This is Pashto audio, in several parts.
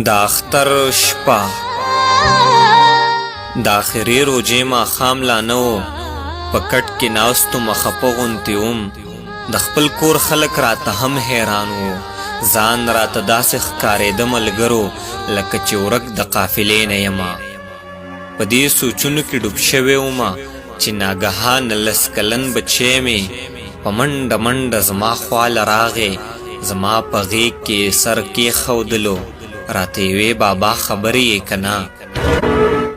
د اختر شپه د آخري روژې ماښام لا نه و، په کټ کې ناستو مخه غوندې وم. د خپل کور خلک راته هم حیران وو، ځان راته داسې ښکارېده ملګرو لکه چې ورک د قافلې نه یمه. په دې سوچونو کې ډوب شوی ومه چې ناګهانه 10 کلن بچی مې په منډه منډه زما خواله راغی، زما په غېږ کې سر کېښودلو، راته یې وې بابا خبرې یې که نه؟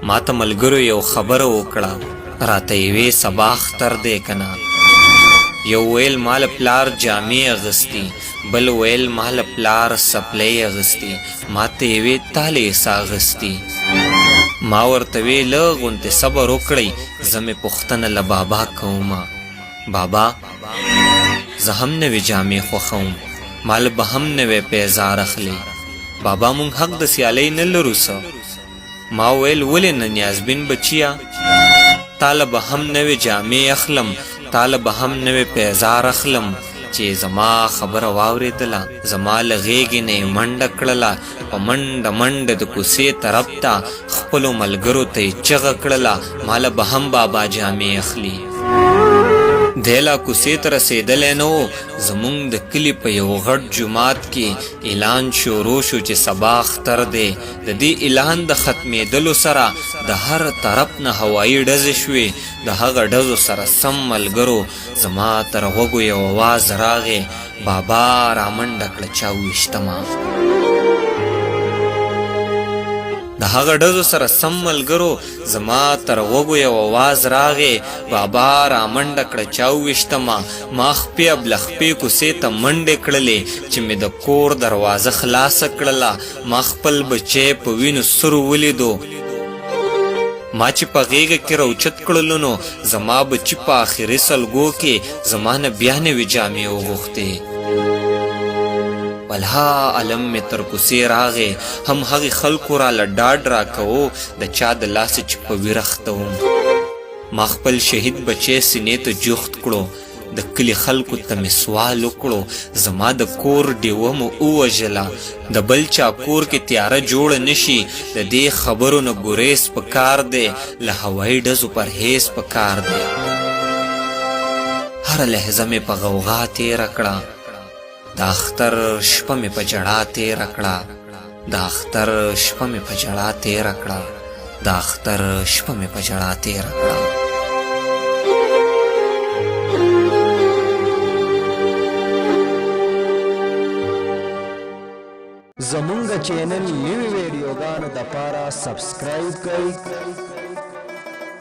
ما ته ملګرو یو خبره وکړه، راته یې وې سبا اختر دی که نه؟ یو ویل ما له پلار جامې اغوستي، بل ویل ما له پلار سپلی اغوستي، ما ته یې وې تا لیسه اغوستي. ما ورته وې لږ غوندې صبر وکړئ، زه مې پوښتنه له بابا کومه. بابا زه هم نوې جامې خوښوم، مال به هم نوې پیزار اخلي. بابا مونږ حق د سیالۍ نه لرو څه؟ ما ویل ولې نه نیازبین بچیا، تاله به هم نوې جامې اخلم، تاله به هم نوې پیزار اخلم. چې زما خبره واورېدله، زما له غېږې نه یې منډه کړله، په منډه منډه د کوڅې طرف ته خپلو ملګرو ته یې چغه کړله ماله به هم بابا جامې اخلي. دی لا کوڅې ته رسېدلی نه و، زمونږ د کلي په یو غټ جومات کې اعلان شروع شو چې سبا اختر دی. د دې اعلان د ختمېدلو سره د هر طرف نه هوایي ډزې شوې. د هغه ډزو سره سم ملګرو زما تر غوږو یو اواز راغی، بابا رامنډه کړه 24مه. د هغه ډزو سره سم ملګرو زما تر غوږو یو اواز راغی، بابا رامنډه کړه 24مه. ما خپې ابلخپې کوڅې ته منډې کړلې چې مې د کور دروازه خلاصه کړله. ما خپل بچی په وینو سرو ولیدو. ما چې په غېږه کې راوچت کړلو نو زما بچي په آخري سلګو کې زما نه بیا نوې جامې وغوښتې. والها علم مې تر کوڅې راغې، هم هغې خلکو راله ډاډ راکوو د چا د لاسه چې په ویره خته وم. ما خپل شهید بچی سینې ته جوخت کړو، د کلي خلکو ته مې سوال وکړو، زما د کور ډیوه مو ووژله، د بل چا کور کې تیاره جوړه نشي. د دې خبرو نه ګریز پکار دی، له هوایي ډزو پرهیز پکار دی. هره لحظه مې په غوغا تېره کړه، د اختر شپه مې په ژړا تېره کړه، د اختر شپه مې په ژړا تېره کړه، د اختر شپه مې په ژړا تېره کړه. زمونږ چینل نوی ویډیوګانو دپاره سبسکرایب کړئ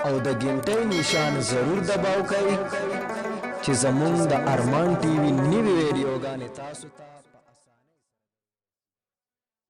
او د ګنټۍ نشان ضرور دباو کړئ چې زمونږ د ارمان ټي وي نوی ویډیوګانې تاسو ته